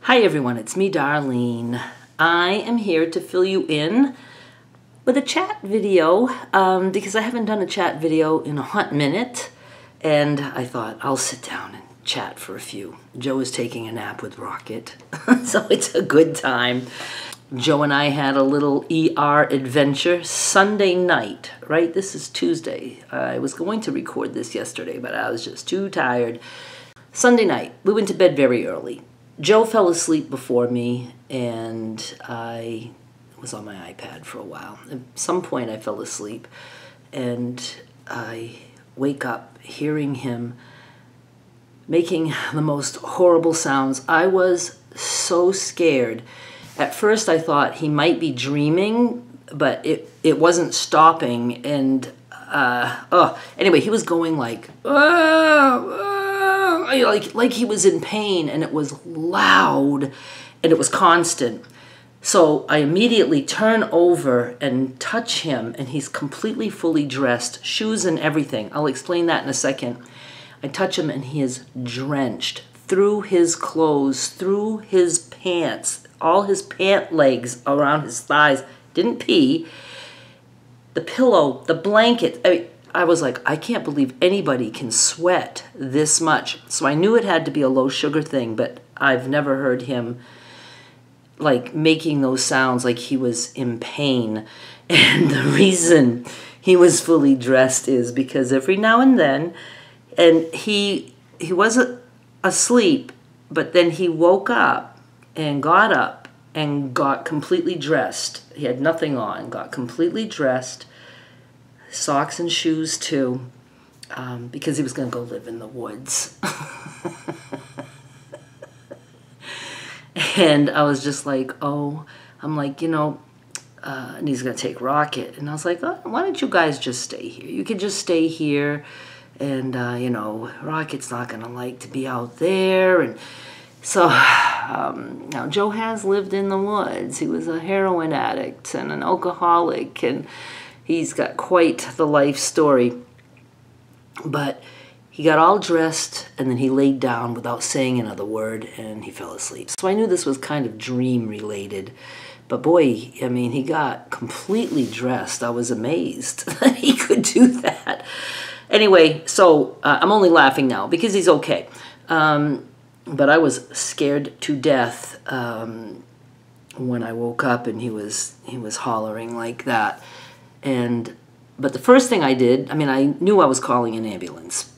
Hi everyone, it's me, Darlene. I am here to fill you in with a chat video because I haven't done a chat video in a hot minute, and I thought I'll sit down and chat for a few. Joe is taking a nap with Rocket, so it's a good time. Joe and I had a little ER adventure Sunday night, right? This is Tuesday. I was going to record this yesterday, but I was just too tired. Sunday night, we went to bed very early. Joe fell asleep before me, and I was on my iPad for a while. At some point, I fell asleep, and I wake up hearing him making the most horrible sounds. I was so scared. At first, I thought he might be dreaming, but it wasn't stopping, and anyway, he was going like he was in pain, and it was loud and it was constant. So I immediately turn over and touch him, and he's completely fully dressed, shoes and everything. I'll explain that in a second. I touch him and he is drenched through his clothes, through his pants, all his pant legs around his thighs. Didn't pee. The pillow, the blanket, I was like, I can't believe anybody can sweat this much. So I knew it had to be a low sugar thing, but I've never heard him like making those sounds like he was in pain. And the reason he was fully dressed is because every now and then, and he wasn't asleep, but then he woke up and got completely dressed. He had nothing on, got completely dressed, socks and shoes too, because he was going to go live in the woods. And I was just like, oh, I'm like, and he's going to take Rocket. And I was like, oh, why don't you guys just stay here? You could just stay here, and, Rocket's not going to like to be out there. And so now Joe has lived in the woods. He was a heroin addict and an alcoholic, and he's got quite the life story. But he got all dressed, and then he laid down without saying another word, and he fell asleep. So I knew this was kind of dream-related. But boy, I mean, he got completely dressed. I was amazed that he could do that. Anyway, so I'm only laughing now because he's okay. But I was scared to death when I woke up and he was hollering like that. But the first thing I did, I knew I was calling an ambulance,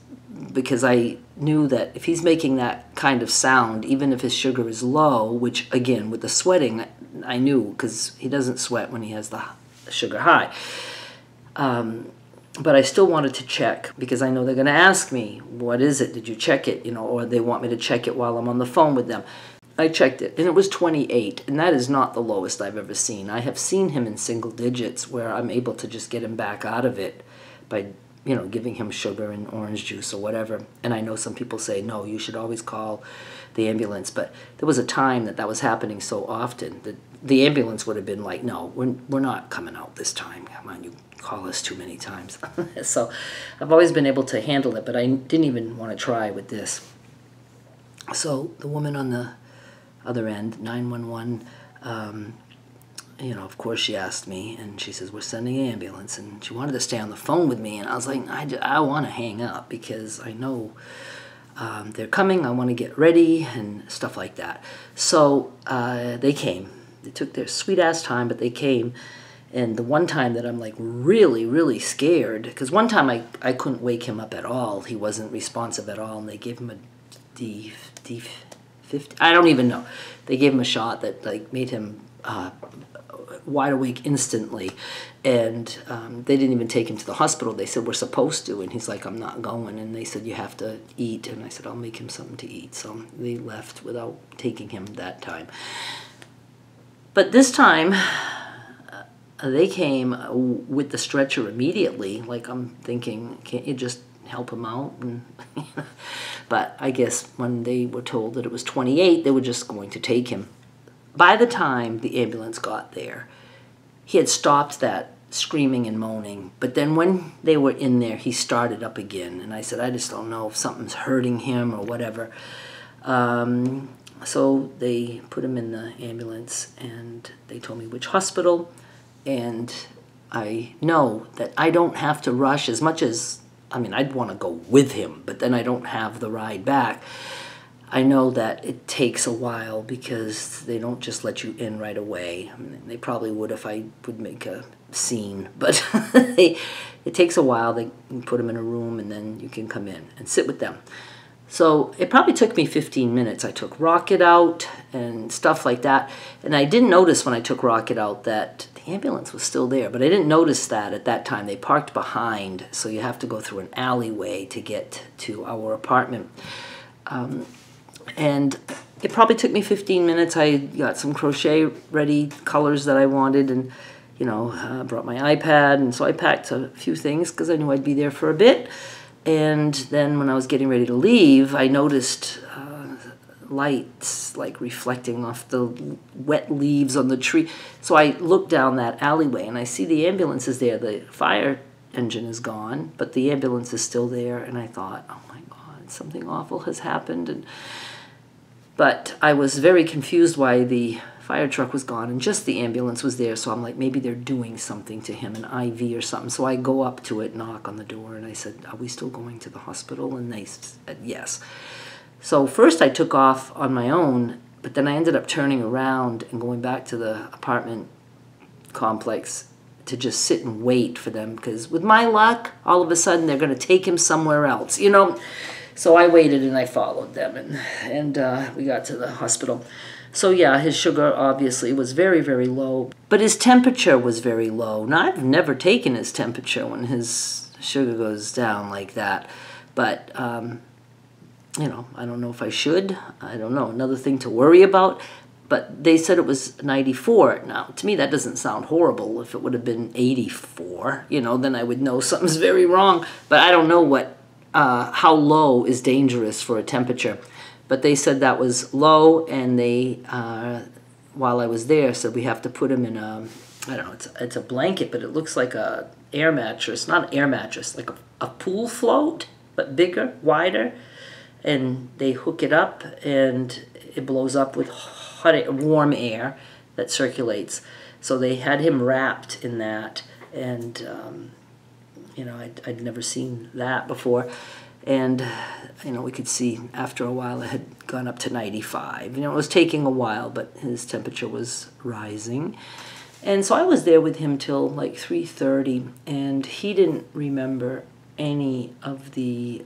because I knew that if he's making that kind of sound, even if his sugar is low, which again with the sweating I knew, because he doesn't sweat when he has the sugar high. But I still wanted to check, because I know they're going to ask me, what is it? Did you check it? Or they want me to check it while I'm on the phone with them. I checked it, and it was 28, and that is not the lowest I've ever seen. I have seen him in single digits where I'm able to just get him back out of it by, giving him sugar and orange juice or whatever. And I know some people say, no, you should always call the ambulance, but there was a time that was happening so often that the ambulance would have been like, no, we're not coming out this time. Come on, you call us too many times. So I've always been able to handle it, but I didn't even want to try with this. So the woman on the other end, 911, of course she asked me, and she says, we're sending an ambulance, and she wanted to stay on the phone with me, and I was like, I want to hang up, because I know they're coming, I want to get ready, and stuff like that. So they came. They took their sweet-ass time, but they came. And the one time that I'm like really, really scared, because one time I couldn't wake him up at all. He wasn't responsive at all, and they gave him a D50. I don't even know. They gave him a shot that like made him wide awake instantly, and they didn't even take him to the hospital. They said, we're supposed to, and he's like, I'm not going. And they said, you have to eat, and I said, I'll make him something to eat. So they left without taking him that time. But this time, they came with the stretcher immediately. Like, I'm thinking, can't you just help him out? And but I guess when they were told that it was 28, they were just going to take him. By the time the ambulance got there, he had stopped that screaming and moaning. But then when they were in there, he started up again. And I said, I just don't know if something's hurting him or whatever. So they put him in the ambulance, and they told me which hospital. And I know that I don't have to rush as much as, I mean, I'd want to go with him, but then I don't have the ride back. I know that it takes a while because they don't just let you in right away. I mean, they probably would if I would make a scene, but it takes a while. They put them in a room, and then you can come in and sit with them. So it probably took me 15 minutes. I took Rocket out and stuff like that. And I didn't notice when I took Rocket out that the ambulance was still there. But I didn't notice that at that time. They parked behind, so you have to go through an alleyway to get to our apartment. And it probably took me 15 minutes. I got some crochet ready, colors that I wanted, and, you know, brought my iPad. And so I packed a few things because I knew I'd be there for a bit. And then when I was getting ready to leave, I noticed lights like reflecting off the wet leaves on the tree. So I looked down that alleyway, and I see the ambulance is there. The fire engine is gone, but the ambulance is still there. And I thought, oh my God, something awful has happened. But I was very confused why the fire truck was gone and just the ambulance was there. So I'm like, maybe they're doing something to him, an IV or something. So I go up to it, knock on the door, and I said, are we still going to the hospital? And they said yes. So first I took off on my own, but then I ended up turning around and going back to the apartment complex to just sit and wait for them, because with my luck, all of a sudden they're going to take him somewhere else, you know. So I waited and I followed them, and we got to the hospital. So yeah, his sugar obviously was very, very low, but his temperature was very low. Now, I've never taken his temperature when his sugar goes down like that, but, you know, I don't know if I should. I don't know, another thing to worry about, but they said it was 94. Now, to me, that doesn't sound horrible. If it would have been 84, you know, then I would know something's very wrong, but I don't know what, how low is dangerous for a temperature. But they said that was low, and they, while I was there, said we have to put him in a, I don't know, it's a blanket, but it looks like a air mattress, not an air mattress, like a pool float, but bigger, wider, and they hook it up, and it blows up with warm air that circulates. So they had him wrapped in that, and, you know, I'd never seen that before. And, you know, we could see after a while it had gone up to 95. You know, it was taking a while, but his temperature was rising. And so I was there with him till like 3:30, and he didn't remember any of the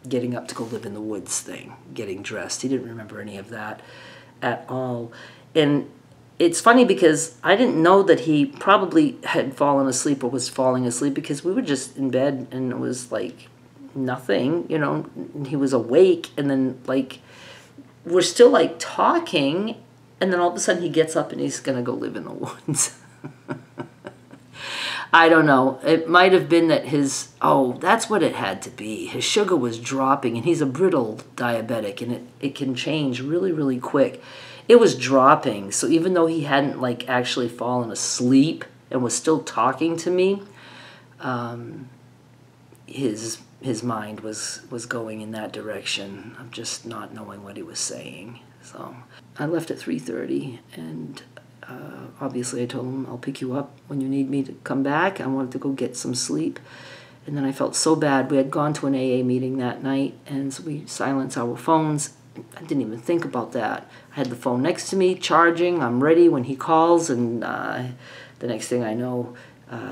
getting up to go live in the woods thing, getting dressed. He didn't remember any of that at all. And it's funny because I didn't know that he probably had fallen asleep or was falling asleep, because we were just in bed and it was like nothing, you know, he was awake, and then like we're still like talking, and then all of a sudden he gets up and he's gonna go live in the woods. I don't know. It might have been that his, oh, that's what it had to be. His sugar was dropping, and he's a brittle diabetic, and it can change really, really quick. It was dropping, so even though he hadn't like actually fallen asleep and was still talking to me, his mind was going in that direction of just not knowing what he was saying. So I left at 3:30, and obviously I told him, I'll pick you up when you need me to come back. I wanted to go get some sleep. And then I felt so bad. We had gone to an AA meeting that night, and so we silenced our phones. I didn't even think about that. I had the phone next to me, charging. I'm ready when he calls, and the next thing I know,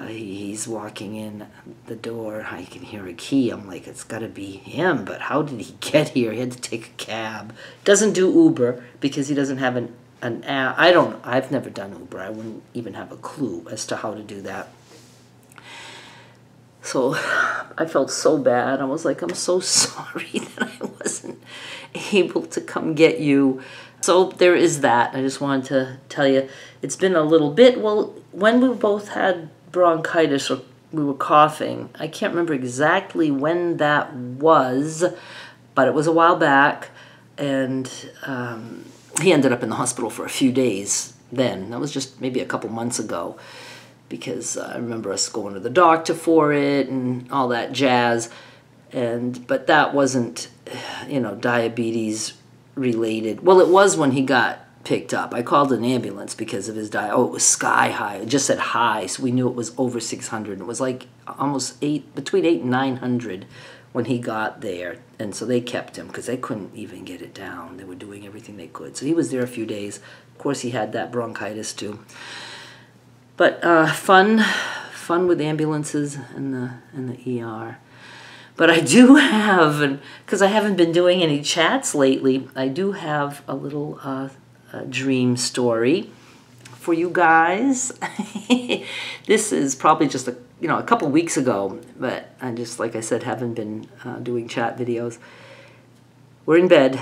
he's walking in the door. I can hear a key. I'm like, it's got to be him, but how did he get here? He had to take a cab. Doesn't do Uber because he doesn't have an app. I've never done Uber. I wouldn't even have a clue as to how to do that. So I felt so bad. I was like, I'm so sorry that I wasn't able to come get you. So there is that. I just wanted to tell you, it's been a little bit. Well, when we both had bronchitis, or we were coughing, I can't remember exactly when that was, but it was a while back. And he ended up in the hospital for a few days then. That was just maybe a couple months ago, because I remember us going to the doctor for it and all that jazz. But that wasn't, you know, diabetes related. Well, it was when he got picked up. I called an ambulance because of his diet. Oh, it was sky high. It just said high, so we knew it was over 600. It was like almost between 800 and 900 when he got there. And so they kept him because they couldn't even get it down. They were doing everything they could. So he was there a few days. Of course, he had that bronchitis too. But fun with ambulances and the ER. But I do have, and because I haven't been doing any chats lately, I do have a little dream story for you guys. This is probably just a couple weeks ago, but I just, like I said, haven't been doing chat videos. We're in bed.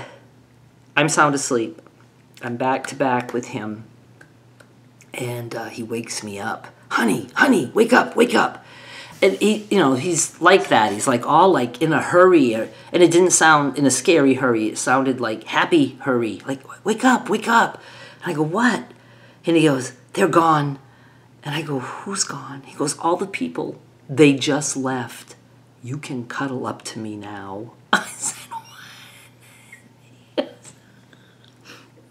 I'm sound asleep. I'm back to back with him, and he wakes me up. Honey, wake up, wake up. And he, he's like that. He's like all like in a hurry, and it didn't sound in a scary hurry. It sounded like happy hurry, like wake up, wake up. And I go, what? And he goes, they're gone. And I go, who's gone? He goes, all the people. They just left. You can cuddle up to me now. I said, what?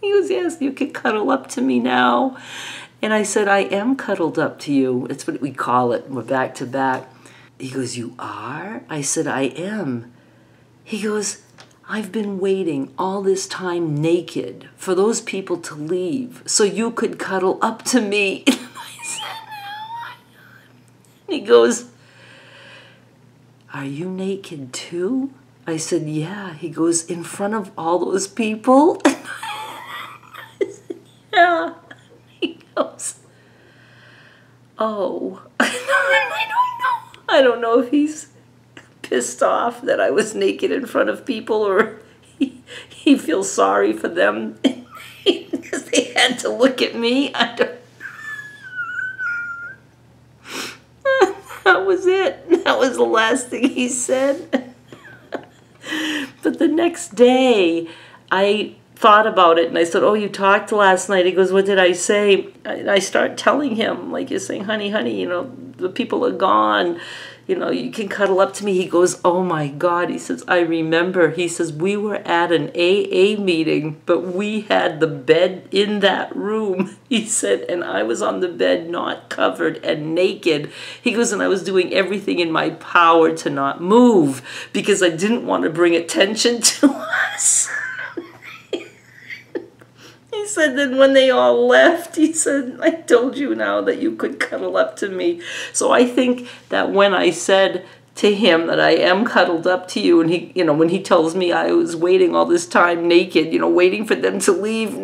He goes, yes, you can cuddle up to me now. And I said, I am cuddled up to you. It's what we call it. We're back to back. He goes, you are? I said, I am. He goes, I've been waiting all this time naked for those people to leave so you could cuddle up to me. And I said, oh my God. And he goes, are you naked too? I said, yeah. He goes, in front of all those people? And I said, yeah. Oh, I don't know if he's pissed off that I was naked in front of people, or he feels sorry for them because they had to look at me. I don't know. That was it. That was the last thing he said. But the next day, I thought about it, and I said, oh, you talked last night. He goes, what did I say? And I start telling him, like you're saying, honey, the people are gone. You can cuddle up to me. He goes, oh my God. He says, I remember. He says, we were at an AA meeting, but we had the bed in that room. He said, and I was on the bed not covered and naked. He goes, and I was doing everything in my power to not move because I didn't want to bring attention to us. He said, then when they all left, he said, I told you now that you could cuddle up to me. So I think that when I said to him that I am cuddled up to you, and he, when he tells me I was waiting all this time naked, waiting for them to leave,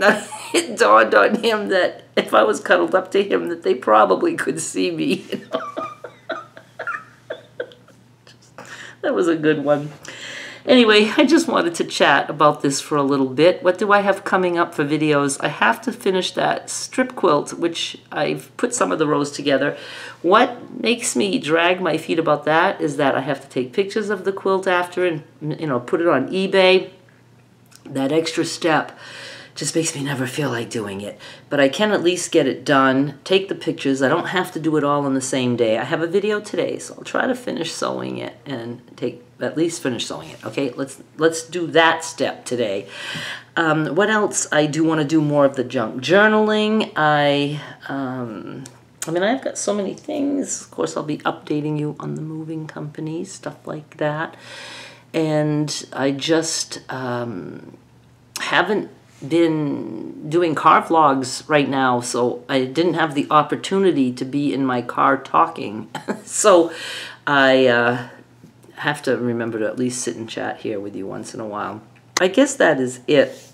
it dawned on him that if I was cuddled up to him, that they probably could see me. That was a good one. Anyway, I just wanted to chat about this for a little bit. What do I have coming up for videos? I have to finish that strip quilt, which I've put some of the rows together. What makes me drag my feet about that is that I have to take pictures of the quilt after and, put it on eBay. That extra step just makes me never feel like doing it. But I can at least get it done, take the pictures. I don't have to do it all on the same day. I have a video today, so I'll try to finish sewing it and at least finish sewing it. Okay, let's do that step today. What else? I do want to do more of the junk journaling. I mean, I've got so many things. Of course, I'll be updating you on the moving company, stuff like that. And I just haven't been doing car vlogs right now, so I didn't have the opportunity to be in my car talking. So I have to remember to at least sit and chat here with you once in a while. I guess that is it.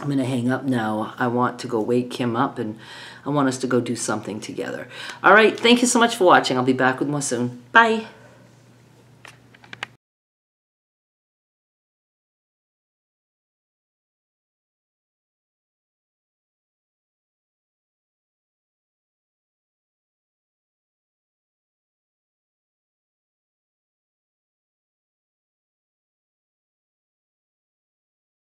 I'm going to hang up now. I want to go wake him up, and I want us to go do something together. All right, thank you so much for watching. I'll be back with more soon. Bye.